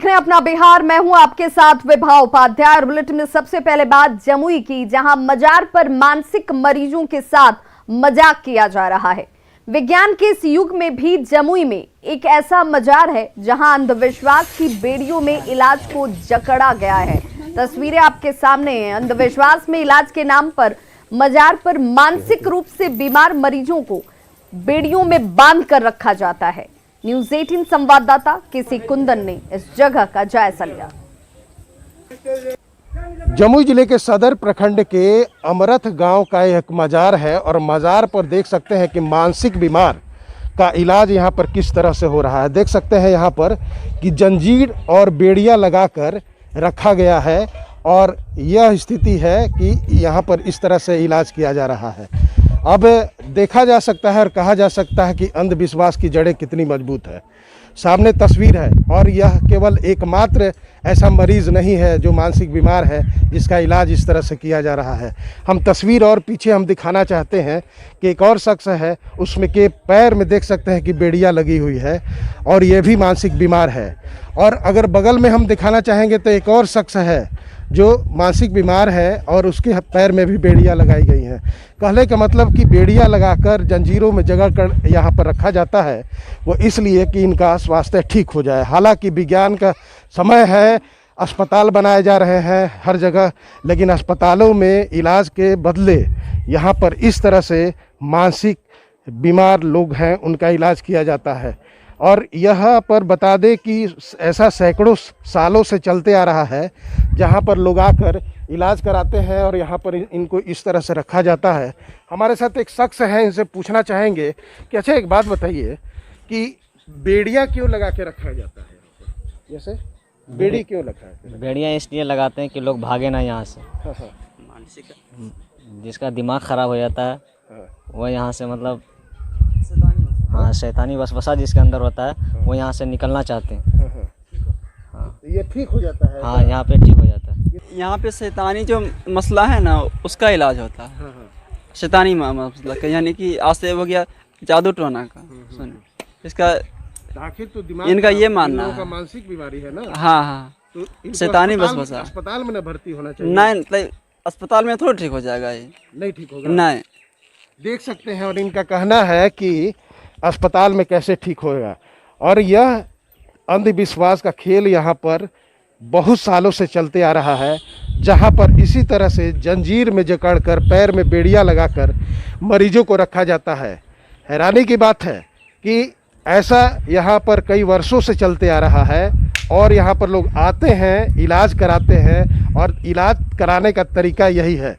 रहे हैं अपना बिहार। मैं हूं आपके साथ विभा उपाध्याय। बुलेटिन में सबसे पहले बात जमुई की, जहां मजार पर मानसिक मरीजों के साथ मजाक किया जा रहा है। विज्ञान के इस युग में भी जमुई में एक ऐसा मजार है जहां अंधविश्वास की बेड़ियों में इलाज को जकड़ा गया है। तस्वीरें आपके सामने हैं। अंधविश्वास में इलाज के नाम पर मजार पर मानसिक रूप से बीमार मरीजों को बेड़ियों में बांध कर रखा जाता है। न्यूज़ 18 संवाददाता केसी कुंदन ने इस जगह का जायजा लिया। जमुई जिले के सदर प्रखंड के अमरथ गांव का एक मजार है और मजार पर देख सकते हैं कि मानसिक बीमार का इलाज यहां पर किस तरह से हो रहा है। देख सकते हैं यहां पर कि जंजीर और बेड़ियां लगाकर रखा गया है और यह स्थिति है कि यहां पर इस तरह से इलाज किया जा रहा है। अब देखा जा सकता है और कहा जा सकता है कि अंधविश्वास की जड़ें कितनी मजबूत है। सामने तस्वीर है और यह केवल एकमात्र ऐसा मरीज़ नहीं है जो मानसिक बीमार है जिसका इलाज इस तरह से किया जा रहा है। हम तस्वीर और पीछे हम दिखाना चाहते हैं कि एक और शख्स है, उसमें के पैर में देख सकते हैं कि बेड़ियां लगी हुई है और ये भी मानसिक बीमार है। और अगर बगल में हम दिखाना चाहेंगे तो एक और शख्स है जो मानसिक बीमार है और उसके पैर में भी बेड़ियां लगाई गई हैं। कहने का मतलब कि बेड़ियां लगाकर जंजीरों में जगड़ कर यहाँ पर रखा जाता है, वो इसलिए कि इनका स्वास्थ्य ठीक हो जाए। हालांकि विज्ञान का समय है, अस्पताल बनाए जा रहे हैं हर जगह, लेकिन अस्पतालों में इलाज के बदले यहाँ पर इस तरह से मानसिक बीमार लोग हैं उनका इलाज किया जाता है। और यहाँ पर बता दें कि ऐसा सैकड़ों सालों से चलते आ रहा है जहाँ पर लोग आकर इलाज कराते हैं और यहाँ पर इनको इस तरह से रखा जाता है। हमारे साथ एक शख्स है, इनसे पूछना चाहेंगे कि अच्छा एक बात बताइए कि बेड़ियाँ क्यों लगा के रखा जाता है? जैसे बेड़ी क्यों लगा है? बेड़ियाँ इसलिए लगाते हैं कि लोग भागे ना यहाँ से। हाँ हाँ। मानसिक जिसका दिमाग ख़राब हो जाता है वह यहाँ से मतलब हाँ शैतानी वसवसा जिसके अंदर होता है वो यहाँ से निकलना चाहते हैं। हाँ। ये ठीक हो जाता है? हाँ यहाँ पे ठीक हो जाता है। यहाँ पे शैतानी जो मसला है ना उसका इलाज होता है। हाँ हाँ। शैतानी मसला का यानी कि आज से हो गया जादू टोना का। सुनिए इसका आखिर तो दिमाग इनका ये मानना है मानसिक बीमारी है ना। हाँ हाँ तो शैतानी वसवसा अस्पताल में न भर्ती होना चाहिए? नहीं अस्पताल में थोड़ा ठीक हो जाएगा, ये नहीं ठीक होगा। नहीं देख सकते हैं और इनका कहना है कि अस्पताल में कैसे ठीक होगा। और यह अंधविश्वास का खेल यहाँ पर बहुत सालों से चलते आ रहा है, जहाँ पर इसी तरह से जंजीर में जकड़कर पैर में बेड़ियां लगाकर मरीजों को रखा जाता है। हैरानी की बात है कि ऐसा यहाँ पर कई वर्षों से चलते आ रहा है और यहाँ पर लोग आते हैं, इलाज कराते हैं और इलाज कराने का तरीका यही है।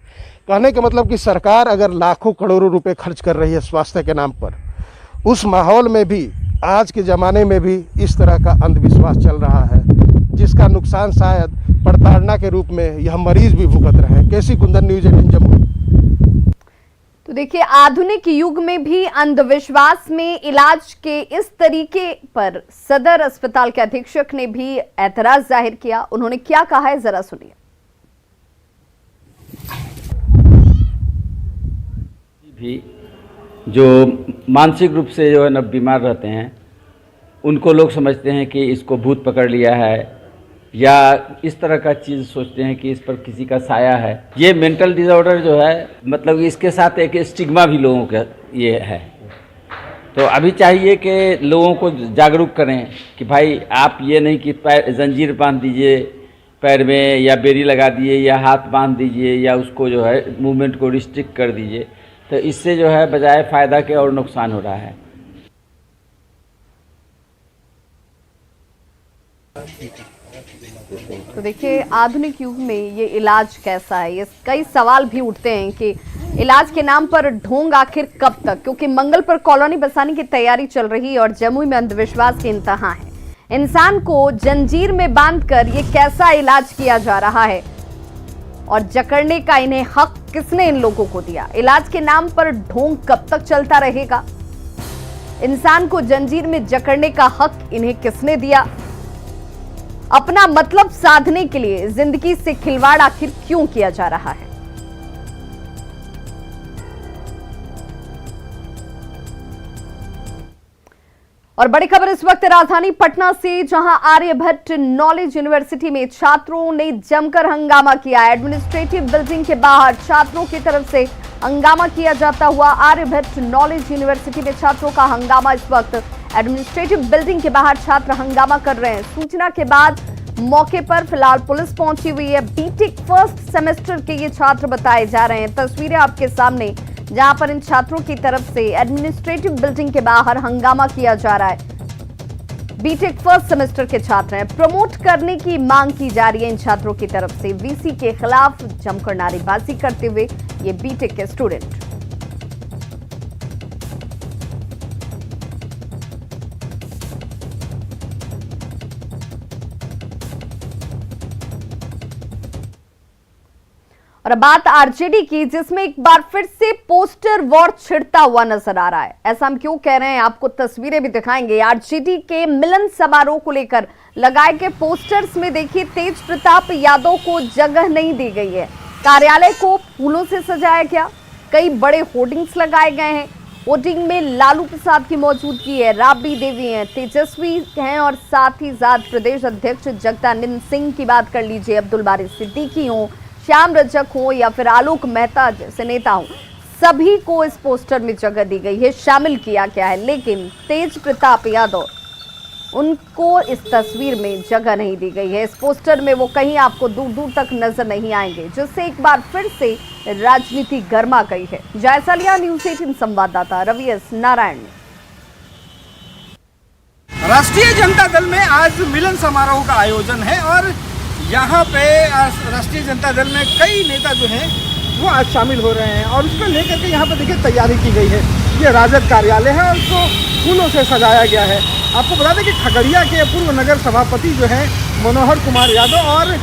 कहने का मतलब कि सरकार अगर लाखों करोड़ों रुपए खर्च कर रही है स्वास्थ्य के नाम पर, उस माहौल में भी आज के ज़माने में भी इस तरह का अंधविश्वास चल रहा है, जिसका नुकसान शायद प्रताड़ना के रूप में यह मरीज भी भुगत रहे हैं। केसी कुंदन, न्यूज़ 18 जमुई। तो देखिए, आधुनिक युग में भी अंधविश्वास में इलाज के इस तरीके पर सदर अस्पताल के अधीक्षक ने भी एतराज जाहिर किया। उन्होंने क्या कहा है, जरा सुनिए। भी जो मानसिक रूप से जो है ना बीमार रहते हैं उनको लोग समझते हैं कि इसको भूत पकड़ लिया है या इस तरह का चीज़ सोचते हैं कि इस पर किसी का साया है। ये मेंटल डिसऑर्डर जो है मतलब इसके साथ एक स्टिग्मा भी लोगों का ये है। तो अभी चाहिए कि लोगों को जागरूक करें कि भाई आप ये नहीं कि पैर जंजीर बांध दीजिए पैर में या बेड़ी लगा दिए या हाथ बांध दीजिए या उसको जो है मूवमेंट को रिस्ट्रिक्ट कर दीजिए, तो इससे जो है बजाय फ़ायदा के और नुकसान हो रहा है। तो देखिए, आधुनिक युग में ये इलाज कैसा है, ये कई सवाल भी उठते हैं कि इलाज के नाम पर ढोंग आखिर कब तक, क्योंकि मंगल पर कॉलोनी बसाने की तैयारी चल रही है और जमुई में अंधविश्वास की इंतहा है। इंसान को जंजीर में बांधकर ये कैसा इलाज किया जा रहा है और जकड़ने का इन्हें हक किसने इन लोगों को दिया? इलाज के नाम पर ढोंग कब तक चलता रहेगा? इंसान को जंजीर में जकड़ने का हक इन्हें किसने दिया? अपना मतलब साधने के लिए जिंदगी से खिलवाड़ आखिर क्यों किया जा रहा है? और बड़ी खबर इस वक्त राजधानी पटना से, जहां आर्यभट्ट नॉलेज यूनिवर्सिटी में छात्रों ने जमकर हंगामा किया। एडमिनिस्ट्रेटिव बिल्डिंग के बाहर छात्रों की तरफ से हंगामा किया जाता हुआ आर्यभट्ट नॉलेज यूनिवर्सिटी में छात्रों का हंगामा। इस वक्त एडमिनिस्ट्रेटिव बिल्डिंग के बाहर छात्र हंगामा कर रहे हैं। सूचना के बाद मौके पर फिलहाल पुलिस पहुंची हुई है। बीटेक फर्स्ट सेमेस्टर के ये छात्र बताए जा रहे हैं। तस्वीरें आपके सामने, जहां पर इन छात्रों की तरफ से एडमिनिस्ट्रेटिव बिल्डिंग के बाहर हंगामा किया जा रहा है। बीटेक फर्स्ट सेमेस्टर के छात्र हैं, प्रमोट करने की मांग की जा रही है इन छात्रों की तरफ से। वीसी के खिलाफ जमकर नारेबाजी करते हुए ये बीटेक के स्टूडेंट। और अब बात आरजेडी की, जिसमें एक बार फिर से पोस्टर वॉर छिड़ता हुआ नजर आ रहा है। ऐसा हम क्यों कह रहे हैं, आपको तस्वीरें भी दिखाएंगे। आरजेडी के मिलन समारोह को लेकर लगाए गए पोस्टर्स में देखिए, तेज प्रताप यादव को जगह नहीं दी गई है। कार्यालय को फूलों से सजाया गया, कई बड़े होर्डिंग्स लगाए गए हैं। होर्डिंग में लालू प्रसाद की मौजूदगी है, राबड़ी देवी हैं, तेजस्वी हैं और साथ ही साथ प्रदेश अध्यक्ष जगदानंद सिंह की बात कर लीजिए, अब्दुल बारी सिद्दीकी हों, श्याम रजक हो या फिर आलोक मेहता जैसे नेता हो, सभी को इस पोस्टर में जगह दी गई है, शामिल किया गया है। लेकिन तेज प्रताप यादव, उनको इस तस्वीर में जगह नहीं दी गई है। इस पोस्टर में वो कहीं आपको दूर दूर तक नजर नहीं आएंगे, जिससे एक बार फिर से राजनीति गर्मा गई है। जायजा लिया न्यूज़ 18 संवाददाता रवि एस नारायण ने। राष्ट्रीय जनता दल में आज मिलन समारोह का आयोजन है और यहाँ पे राष्ट्रीय जनता दल में कई नेता जो हैं वो आज शामिल हो रहे हैं और उसको लेकर के यहाँ पे देखिए तैयारी की गई है। ये राजद कार्यालय है और उसको फूलों से सजाया गया है। आपको बता दें कि खगड़िया के पूर्व नगर सभापति जो हैं मनोहर कुमार यादव और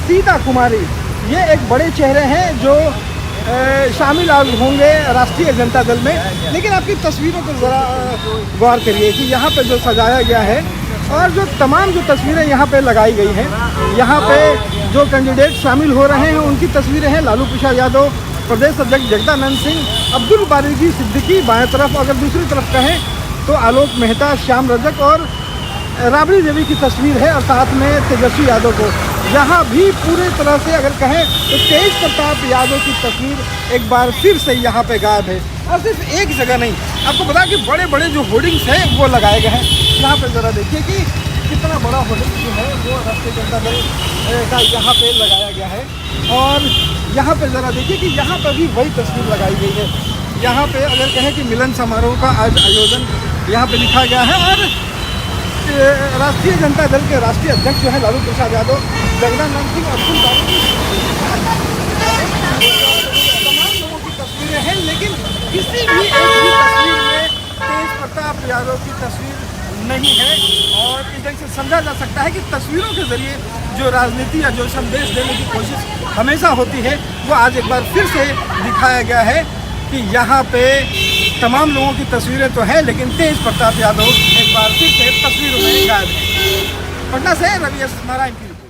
सीता कुमारी, ये एक बड़े चेहरे हैं जो शामिल होंगे राष्ट्रीय जनता दल में। लेकिन आपकी तस्वीरों को ज़रा गौर करिए कि यहाँ पे जो सजाया गया है और जो तमाम जो तस्वीरें यहाँ पे लगाई गई हैं, यहाँ पे जो कैंडिडेट शामिल हो रहे हैं उनकी तस्वीरें हैं। लालू प्रसाद यादव, प्रदेश अध्यक्ष जगदानंद सिंह, अब्दुल बारी सिद्दीकी बाएं तरफ, अगर दूसरी तरफ कहें तो आलोक मेहता, श्याम रजक और राबड़ी देवी की तस्वीर है और साथ में तेजस्वी यादव को। यहाँ भी पूरी तरह से अगर कहें तो तेज प्रताप यादव की तस्वीर एक बार फिर से यहाँ पे गायब है। और सिर्फ एक जगह नहीं, आपको बता कि बड़े बड़े जो होर्डिंग्स हैं वो लगाए गए हैं। यहाँ पे ज़रा देखिए कि कितना बड़ा होर्डिंग जो है वो राष्ट्रीय जनता दल का यहाँ पे लगाया गया है। और यहाँ पे ज़रा देखिए कि यहाँ पर भी वही तस्वीर लगाई गई है। यहाँ पे अगर कहें कि मिलन समारोह का आज आयोजन यहाँ पे लिखा गया है और राष्ट्रीय जनता दल के राष्ट्रीय अध्यक्ष जो है लालू प्रसाद यादव, जगदानंद सिंह, अब्दुल बारी, तमाम लोगों की तस्वीरें हैं। लेकिन किसी भी एक भी तस्वीर में तेज प्रताप यादव की तस्वीर नहीं है। और इस ढंग से समझा जा सकता है कि तस्वीरों के जरिए जो राजनीति या जो संदेश देने की कोशिश हमेशा होती है वो आज एक बार फिर से दिखाया गया है कि यहाँ पे तमाम लोगों की तस्वीरें तो हैं लेकिन तेज प्रताप यादव एक बार फिर से तस्वीरों में गायब है। पटना से रवि एस नारायण की रिपोर्ट।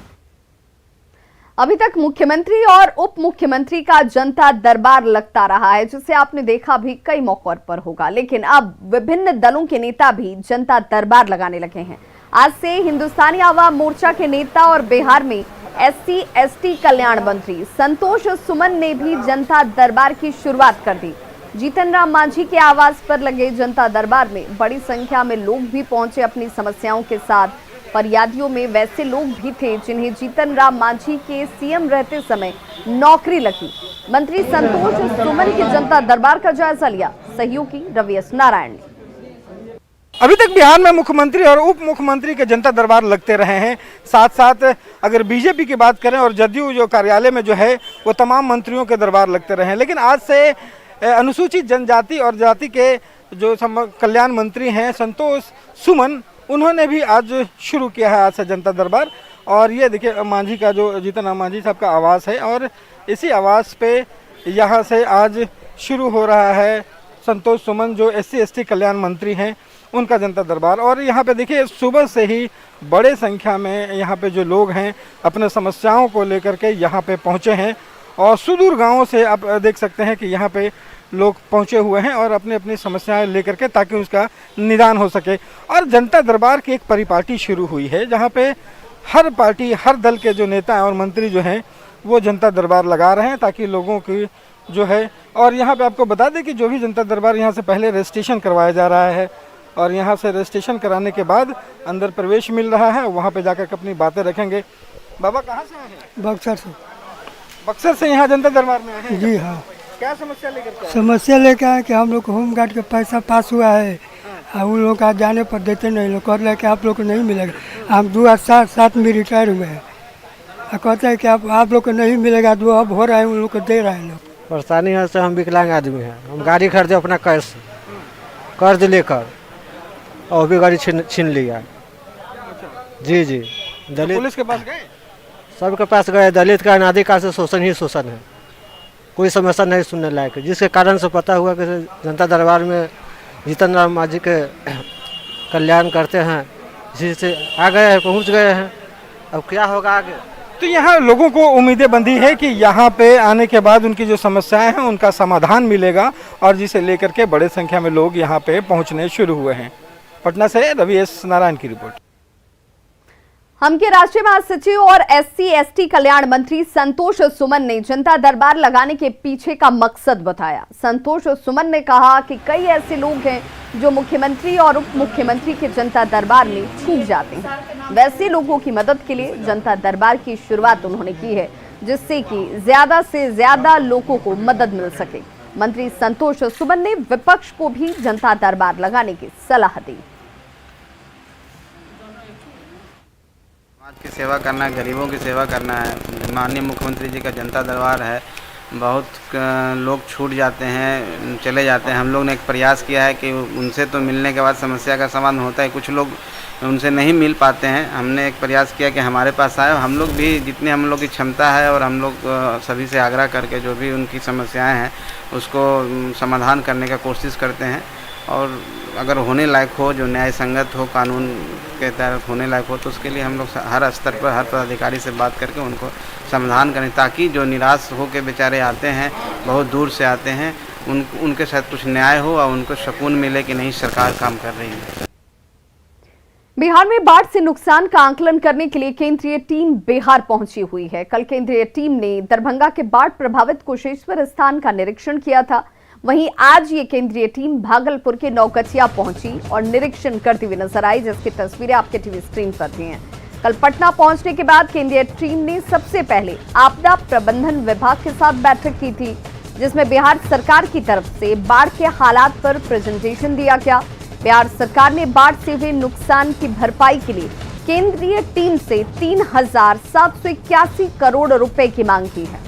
अभी तक मुख्यमंत्री और उप मुख्यमंत्री का जनता दरबार लगता रहा है, जिसे आपने देखा भी कई मौकों पर होगा। लेकिन अब विभिन्न दलों के नेता भी जनता दरबार लगाने लगे हैं। आज से हिंदुस्तानी आवाम मोर्चा के नेता और बिहार में SC/ST कल्याण मंत्री संतोष सुमन ने भी जनता दरबार की शुरुआत कर दी। जीतन राम मांझी के आवास पर लगे जनता दरबार में बड़ी संख्या में लोग भी पहुंचे अपनी समस्याओं के साथ। फरियादियों में वैसे लोग भी थे जिन्हें जीतन राम मांझी के CM रहते समय नौकरी लगी। मंत्री संतोष सुमन के जनता दरबार का जायजा लिया सहयोगी रवि एस नारायण ने। अभी तक बिहार में मुख्यमंत्री और उप मुख्यमंत्री के जनता दरबार लगते रहे हैं। साथ साथ अगर बीजेपी की बात करें और जदयू जो कार्यालय में जो है वो तमाम मंत्रियों के दरबार लगते रहे हैं। लेकिन आज से अनुसूचित जनजाति और जाति के जो कल्याण मंत्री हैं संतोष सुमन, उन्होंने भी आज शुरू किया है आज से जनता दरबार। और ये देखिए मांझी का जो जीतन राम मांझी साहब का आवास है और इसी आवास पे यहाँ से आज शुरू हो रहा है संतोष सुमन जो SC/ST कल्याण मंत्री हैं उनका जनता दरबार। और यहाँ पे देखिए सुबह से ही बड़े संख्या में यहाँ पे जो लोग हैं अपने समस्याओं को लेकर के यहाँ पे पहुँचे हैं और सुदूर गांवों से आप देख सकते हैं कि यहाँ पे लोग पहुंचे हुए हैं और अपनी अपनी समस्याएं लेकर के, ताकि उसका निदान हो सके। और जनता दरबार की एक परिपाटी शुरू हुई है, जहां पे हर पार्टी, हर दल के जो नेता और मंत्री जो हैं वो जनता दरबार लगा रहे हैं, ताकि लोगों की जो है। और यहाँ पे आपको बता दें कि जो भी जनता दरबार, यहाँ से पहले रजिस्ट्रेशन करवाया जा रहा है और यहाँ से रजिस्ट्रेशन कराने के बाद अंदर प्रवेश मिल रहा है। वहाँ पे जाकर अपनी बातें रखेंगे। बाबा कहाँ से आए हैं? बक्सर से। बक्सर से यहाँ जनता दरबार में आए हैं? जी हाँ। क्या समस्या लेकर के आए? समस्या लेकर आए कि हम लोग को होमगार्ड का पैसा पास हुआ है और उन लोग का जाने पर देते नहीं, लोग कह रहे हैं कि आप लोग को नहीं मिलेगा। हम 2007 में रिटायर हुए हैं और कहते हैं कि आप लोग को नहीं मिलेगा, जो अब हो रहा है उन लोग को दे रहे हैं लोग। परेशानी है से हम विकलांग आदमी हैं, हम गाड़ी खरीदे अपना कर्ज लेकर और भी गाड़ी छीन लिया। जी जी, दलित पुलिस के पास गए? सबके पास गए। दलित का अनादि काल से शोषण ही शोषण है, कोई समस्या नहीं सुनने लायक, जिसके कारण से पता हुआ कि जनता दरबार में जीतन राम मांझी के कल्याण करते हैं, इसी से आ गए हैं, पहुँच गए हैं। अब क्या होगा आगे? तो यहाँ लोगों को उम्मीदें बंधी है कि यहाँ पे आने के बाद उनकी जो समस्याएं हैं उनका समाधान मिलेगा, और जिसे लेकर के बड़े संख्या में लोग यहाँ पे पहुँचने शुरू हुए हैं। पटना से रवि एस नारायण की रिपोर्ट। हम के राष्ट्रीय महासचिव और SC/ST कल्याण मंत्री संतोष सुमन ने जनता दरबार लगाने के पीछे का मकसद बताया। संतोष सुमन ने कहा कि कई ऐसे लोग हैं जो मुख्यमंत्री और उप मुख्यमंत्री के जनता दरबार में चूक जाते हैं। वैसे लोगों की मदद के लिए जनता दरबार की शुरुआत उन्होंने की है, जिससे कि ज्यादा से ज्यादा लोगों को मदद मिल सके। मंत्री संतोष सुमन ने विपक्ष को भी जनता दरबार लगाने की सलाह दी। समाज की सेवा करना है, गरीबों की सेवा करना है। माननीय मुख्यमंत्री जी का जनता दरबार है, बहुत लोग छूट जाते हैं, चले जाते हैं। हम लोग ने एक प्रयास किया है कि उनसे तो मिलने के बाद समस्या का समाधान होता है, कुछ लोग उनसे नहीं मिल पाते हैं। हमने एक प्रयास किया कि हमारे पास आए, हम लोग भी जितनी हम लोग की क्षमता है और हम लोग सभी से आग्रह करके जो भी उनकी समस्याएं हैं उसको समाधान करने का कोशिश करते हैं। और अगर होने लायक हो, जो न्याय संगत हो, कानून के तहत होने लायक हो, तो उसके लिए हम लोग हर स्तर पर हर पदाधिकारी से बात करके उनको समाधान करें, ताकि जो निराश हो के बेचारे आते हैं, बहुत दूर से आते हैं, उनके साथ कुछ न्याय हो और उनको सुकून मिले कि नहीं सरकार काम कर रही है। बिहार में बाढ़ से नुकसान का आकलन करने के लिए केंद्रीय टीम बिहार पहुंची हुई है। कल केंद्रीय टीम ने दरभंगा के बाढ़ प्रभावित कुशेश्वर स्थान का निरीक्षण किया था। वहीं आज ये केंद्रीय टीम भागलपुर के नौकचिया पहुंची और निरीक्षण करती हुई नजर आई, जिसकी तस्वीरें आपके टीवी स्क्रीन पर भी हैं। कल पटना पहुंचने के बाद केंद्रीय टीम ने सबसे पहले आपदा प्रबंधन विभाग के साथ बैठक की थी, जिसमें बिहार सरकार की तरफ से बाढ़ के हालात पर प्रेजेंटेशन दिया गया। बिहार सरकार ने बाढ़ से हुए नुकसान की भरपाई के लिए केंद्रीय टीम से 3,781 करोड़ रुपए की मांग की है।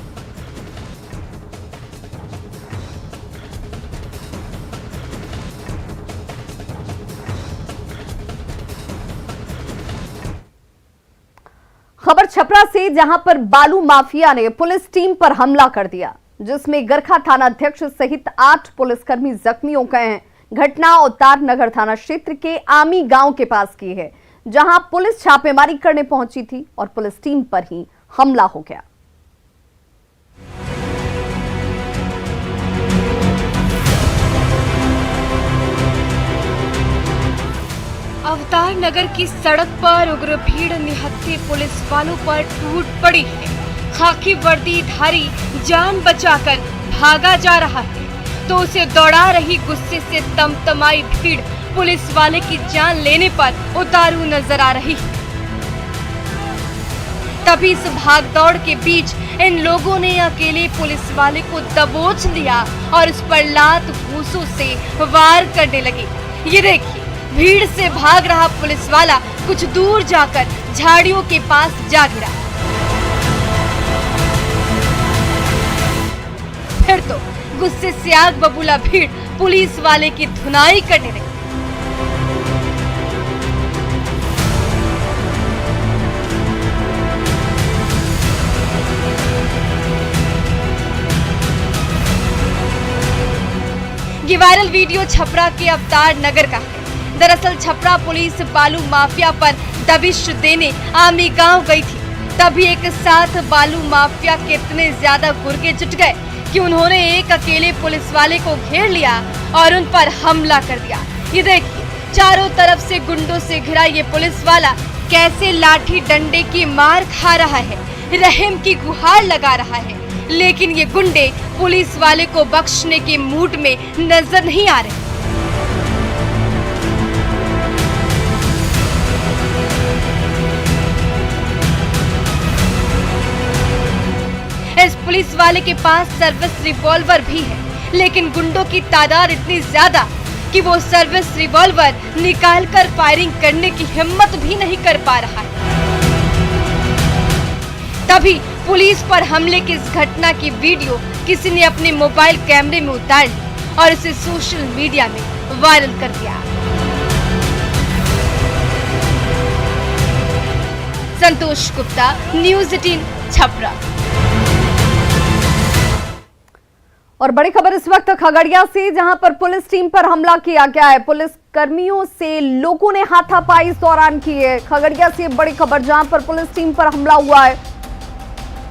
खबर छपरा से, जहां पर बालू माफिया ने पुलिस टीम पर हमला कर दिया, जिसमें गरखा थाना अध्यक्ष सहित 8 पुलिसकर्मी जख्मी हो गए हैं। घटना अवतार नगर थाना क्षेत्र के आमी गांव के पास की है, जहां पुलिस छापेमारी करने पहुंची थी और पुलिस टीम पर ही हमला हो गया। अवतार नगर की सड़क पर उग्र भीड़ निहत्थे पुलिस वालों पर टूट पड़ी है। खाकी वर्दीधारी जान बचाकर भागा जा रहा है तो उसे दौड़ा रही गुस्से से तमतमाई भीड़ पुलिस वाले की जान लेने पर उतारू नजर आ रही है। तभी इस भागदौड़ के बीच इन लोगों ने अकेले पुलिस वाले को दबोच लिया और उस पर लात घूंसों से वार करने लगे। ये देखिए, भीड़ से भाग रहा पुलिस वाला कुछ दूर जाकर झाड़ियों के पास जा गिरा। फिर तो गुस्से से आग बबूला भीड़ पुलिस वाले की धुनाई करने लगी। ये वायरल वीडियो छपरा के अवतार नगर का है। दरअसल छपरा पुलिस बालू माफिया पर दबिश देने आमी गांव गई थी। तभी एक साथ बालू माफिया के इतने ज्यादा गुर्गे जुट गए कि उन्होंने एक अकेले पुलिस वाले को घेर लिया और उन पर हमला कर दिया। ये देखिए, चारों तरफ से गुंडों से घिरा ये पुलिस वाला कैसे लाठी डंडे की मार खा रहा है, रहम की गुहार लगा रहा है, लेकिन ये गुंडे पुलिस वाले को बख्शने के मूड में नजर नहीं आ रहे। इस पुलिस वाले के पास सर्विस रिवॉल्वर भी है, लेकिन गुंडों की तादाद इतनी ज्यादा कि वो सर्विस रिवॉल्वर निकालकर फायरिंग करने की हिम्मत भी नहीं कर पा रहा है। तभी पुलिस पर हमले की इस घटना की वीडियो किसी ने अपने मोबाइल कैमरे में उतार ली और इसे सोशल मीडिया में वायरल कर दिया। संतोष गुप्ता, न्यूज़ 18 छपरा। और बड़ी खबर इस वक्त खगड़िया से, जहां पर पुलिस टीम पर हमला किया गया है। पुलिस कर्मियों से लोगों ने हाथापाई इस दौरान की है। खगड़िया से बड़ी खबर, जहां पर पुलिस टीम पर हमला हुआ है।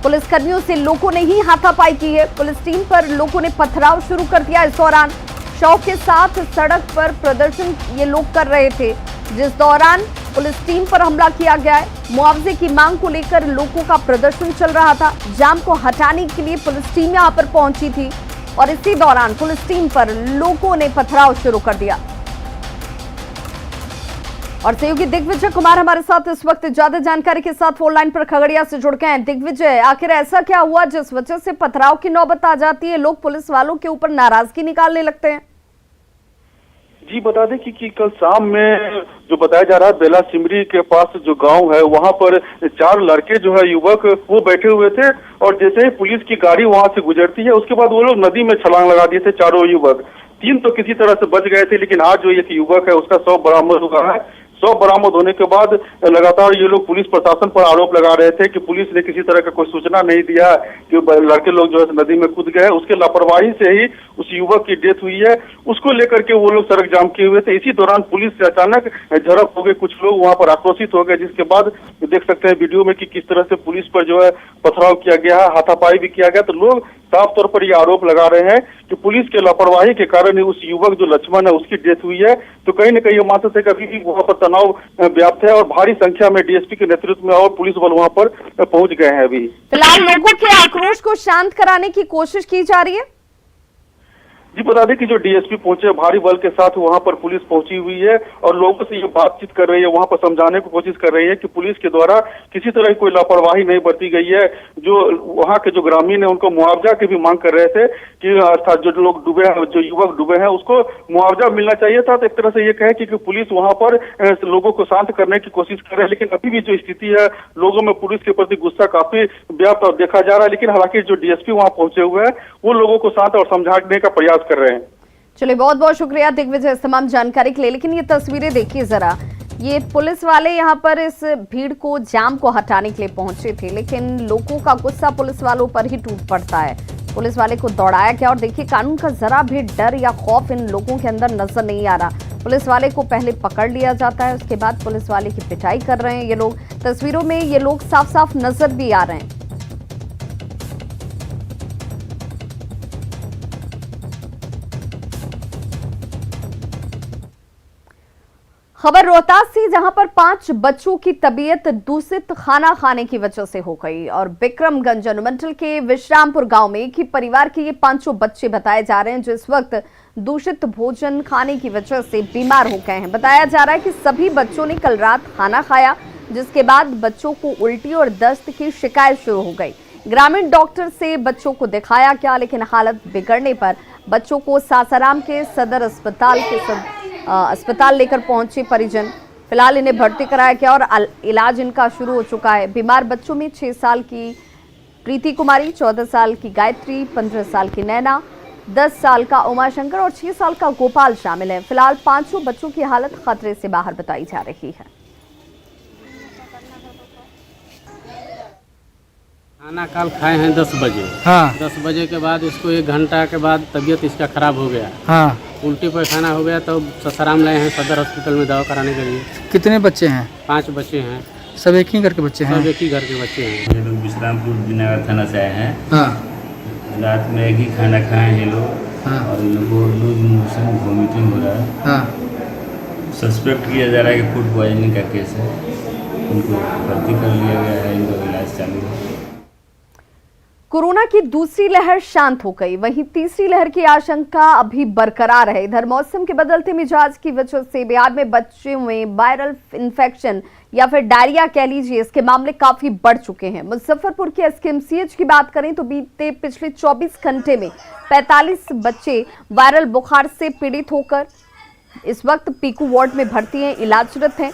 पुलिस कर्मियों से लोगों ने ही हाथापाई की है। पुलिस टीम पर लोगों ने पथराव शुरू कर दिया। इस दौरान शव के साथ सड़क पर प्रदर्शन ये लोग कर रहे थे, जिस दौरान पुलिस टीम पर हमला किया गया है। मुआवजे की मांग को लेकर लोगों का प्रदर्शन चल रहा था। जाम को हटाने के लिए पुलिस टीम यहां पर पहुंची थी और इसी दौरान पुलिस टीम पर लोगों ने पथराव शुरू कर दिया। और सहयोगी दिग्विजय कुमार हमारे साथ इस वक्त ज्यादा जानकारी के साथ फोन लाइन पर खगड़िया से जुड़ गए हैं। दिग्विजय, आखिर ऐसा क्या हुआ जिस वजह से पथराव की नौबत आ जाती है, लोग पुलिस वालों के ऊपर नाराजगी निकालने लगते हैं? जी बता दें कि कल शाम में जो बताया जा रहा है, बेला सिमरी के पास जो गांव है वहां पर 4 लड़के जो है युवक वो बैठे हुए थे और जैसे ही पुलिस की गाड़ी वहां से गुजरती है उसके बाद वो लोग नदी में छलांग लगा दिए थे चारों युवक। 3 तो किसी तरह से बच गए थे, लेकिन आज जो एक युवक है उसका शव बरामद हुआ है। शव बरामद होने के बाद लगातार ये लोग पुलिस प्रशासन पर आरोप लगा रहे थे कि पुलिस ने किसी तरह का कोई सूचना नहीं दिया कि लड़के लोग जो है नदी में कूद गए। उसके लापरवाही से ही उस युवक की डेथ हुई है। उसको लेकर के वो लोग सड़क जाम किए हुए थे। इसी दौरान पुलिस से अचानक झड़प हो गई, कुछ लोग वहां पर आक्रोशित हो गए, जिसके बाद देख सकते हैं वीडियो में कि किस तरह से पुलिस पर जो है पथराव किया गया है, हाथापाई भी किया गया। तो लोग साफ तौर पर ये आरोप लगा रहे हैं कि पुलिस के लापरवाही के कारण ही उस युवक जो लक्ष्मण है उसकी डेथ हुई है। तो कहीं न कहीं ये मान सकते हैं कि अभी भी वहां पर तनाव व्याप्त है और भारी संख्या में डीएसपी के नेतृत्व में और पुलिस बल वहां पर पहुंच गए हैं। अभी फिलहाल लोगों के आक्रोश को शांत कराने की कोशिश की जा रही है। जी बता दें कि जो डीएसपी पहुंचे भारी बल के साथ वहां पर पुलिस पहुंची हुई है और लोगों से ये बातचीत कर रही है, वहां पर समझाने की कोशिश कर रही है कि पुलिस के द्वारा किसी तरह की कोई लापरवाही नहीं बरती गई है। जो वहां के जो ग्रामीण है उनको मुआवजा की भी मांग कर रहे थे कि अर्थात जो लोग डूबे हैं, जो युवक डूबे हैं, उसको मुआवजा मिलना चाहिए था। तो एक तरह से ये कहे कि पुलिस वहां पर लोगों को शांत करने की कोशिश कर रहे हैं, लेकिन अभी भी जो स्थिति है लोगों में पुलिस के प्रति गुस्सा काफी व्याप्त देखा जा रहा है। लेकिन हालांकि जो डीएसपी वहां पहुंचे हुए हैं वो लोगों को शांत और समझाने का प्रयास कर रहे हैं। चलिए, बहुत बहुत शुक्रिया दिग्विजय इस तमाम जानकारी के लिए। लेकिन ये तस्वीरें देखिए जरा, ये पुलिस वाले यहाँ पर इस भीड़ को, जाम को हटाने के लिए पहुंचे थे, लेकिन लोगों का गुस्सा पुलिस वालों पर ही टूट पड़ता है। पुलिस वाले को दौड़ाया गया और देखिए कानून का जरा भी डर या खौफ इन लोगों के अंदर नजर नहीं आ रहा। पुलिस वाले को पहले पकड़ लिया जाता है, उसके बाद पुलिस वाले की पिटाई कर रहे हैं ये लोग। तस्वीरों में ये लोग साफ साफ नजर भी आ रहे हैं। खबर रोहतास से, जहां पर 5 बच्चों की तबीयत दूषित खाना खाने की वजह से हो गई। और बिक्रमगंज अनुमंडल के विश्रामपुर गांव में एक ही परिवार के ये 5 बच्चे बताए जा रहे हैं जो इस वक्त दूषित भोजन खाने की वजह से बीमार हो गए हैं। बताया जा रहा है कि सभी बच्चों ने कल रात खाना खाया, जिसके बाद बच्चों को उल्टी और दस्त की शिकायत शुरू हो गई। ग्रामीण डॉक्टर से बच्चों को दिखाया गया, लेकिन हालत बिगड़ने पर बच्चों को सासाराम के सदर अस्पताल लेकर पहुंचे परिजन। फिलहाल इन्हें भर्ती कराया गया और इलाज इनका शुरू हो चुका है। बीमार बच्चों में 6 साल की प्रीति कुमारी, 14 साल की गायत्री, 15 साल की नैना, 10 साल का उमाशंकर और 6 साल का गोपाल शामिल हैं। फिलहाल 5 बच्चों की हालत खतरे से बाहर बताई जा रही है। खाना कल खाए हैं 10 बजे। हाँ। 10 बजे के बाद इसको 1 घंटा के बाद तबीयत इसका खराब हो गया। हाँ। उल्टी पैखाना हो गया तो ससाराम लाए हैं सदर हॉस्पिटल में दवा कराने के लिए। कितने बच्चे हैं? 5 बच्चे हैं। सब एक ही घर के बच्चे हैं? सब एक ही घर के बच्चे हैं। ये लोग विश्रामपुर दीनानगर थाना से आए हैं। हाँ। रात में एक ही खाना खाए हैं लोग। और इन लोगों को लूज मोशन वॉमिटिंग हो रहा है। सस्पेक्ट किया जा रहा है कि फूड पॉइजनिंग का केस है। उनको भर्ती कर लिया गया है, इनको इलाज चालू है। कोरोना की दूसरी लहर शांत हो गई, वहीं तीसरी लहर की आशंका अभी बरकरार है। इधर मौसम के बदलते मिजाज की वजह से बिहार में बच्चों में वायरल इन्फेक्शन या फिर डायरिया कह लीजिए, इसके मामले काफी बढ़ चुके हैं। मुजफ्फरपुर के एसकेएमसीएच की बात करें तो पिछले 24 घंटे में 45 बच्चे वायरल बुखार से पीड़ित होकर इस वक्त पीकू वार्ड में भर्ती हैं, इलाजरत हैं।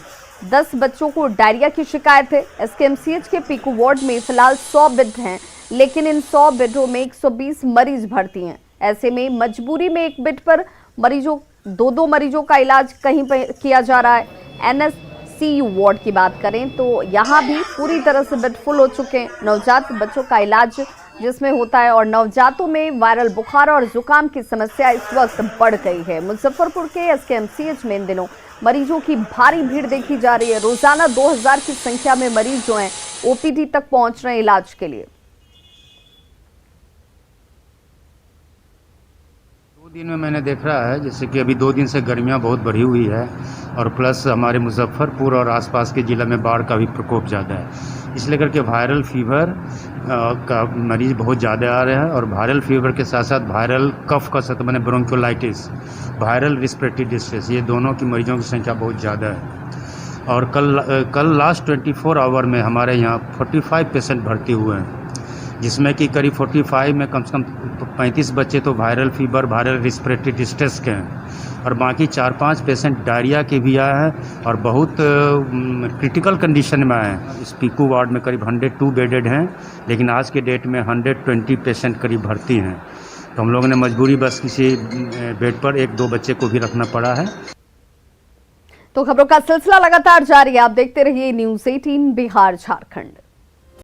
10 बच्चों को डायरिया की शिकायत है। एसकेएमसीएच के पीकू वार्ड में फिलहाल 100 बेड हैं, लेकिन इन 100 बेडों में 120 मरीज भर्ती हैं। ऐसे में मजबूरी में एक बेड पर दो मरीजों का इलाज कहीं पर किया जा रहा है। एनएससीयू वार्ड की बात करें तो यहाँ भी पूरी तरह से बेड फुल हो चुके हैं। नवजात बच्चों का इलाज जिसमें होता है और नवजातों में वायरल बुखार और जुकाम की समस्या इस वक्त बढ़ गई है। मुजफ्फरपुर के एसकेएमसीएच में इन दिनों मरीजों की भारी भीड़ देखी जा रही है। रोजाना 2000 की संख्या में मरीज जो हैं ओपीडी तक पहुंच रहे हैं इलाज के लिए। 2 दिन में मैंने देख रहा है जैसे कि अभी 2 दिन से गर्मियां बहुत बढ़ी हुई है और प्लस हमारे मुजफ्फरपुर और आसपास के ज़िला में बाढ़ का भी प्रकोप ज़्यादा है। इसलिए करके वायरल फीवर का मरीज़ बहुत ज़्यादा आ रहे हैं और वायरल फीवर के साथ साथ वायरल कफ का सत मैंने ब्रोंकोलाइटिस, वायरल रिस्पिरेटरी डिस्ट्रेस, ये दोनों की मरीजों की संख्या बहुत ज़्यादा है। और कल लास्ट 24 आवर में हमारे यहाँ 45 पेशेंट भर्ती हुए हैं, जिसमें कि करीब 45 में कम से कम 35 बच्चे तो viral fever, viral respiratory distress के हैं और बाकी 4-5 पेशेंट डायरिया के भी आए हैं और बहुत क्रिटिकल कंडीशन में आए हैं। इस पीकू वार्ड में करीब 102 बेडेड हैं, लेकिन आज के डेट में 120 पेशेंट करीब भर्ती हैं। तो हम लोगों ने मजबूरी बस किसी बेड पर 1-2 बच्चे को भी रखना पड़ा है। तो खबरों का सिलसिला लगातार जारी है, आप देखते रहिए न्यूज़ 18 बिहार झारखंड।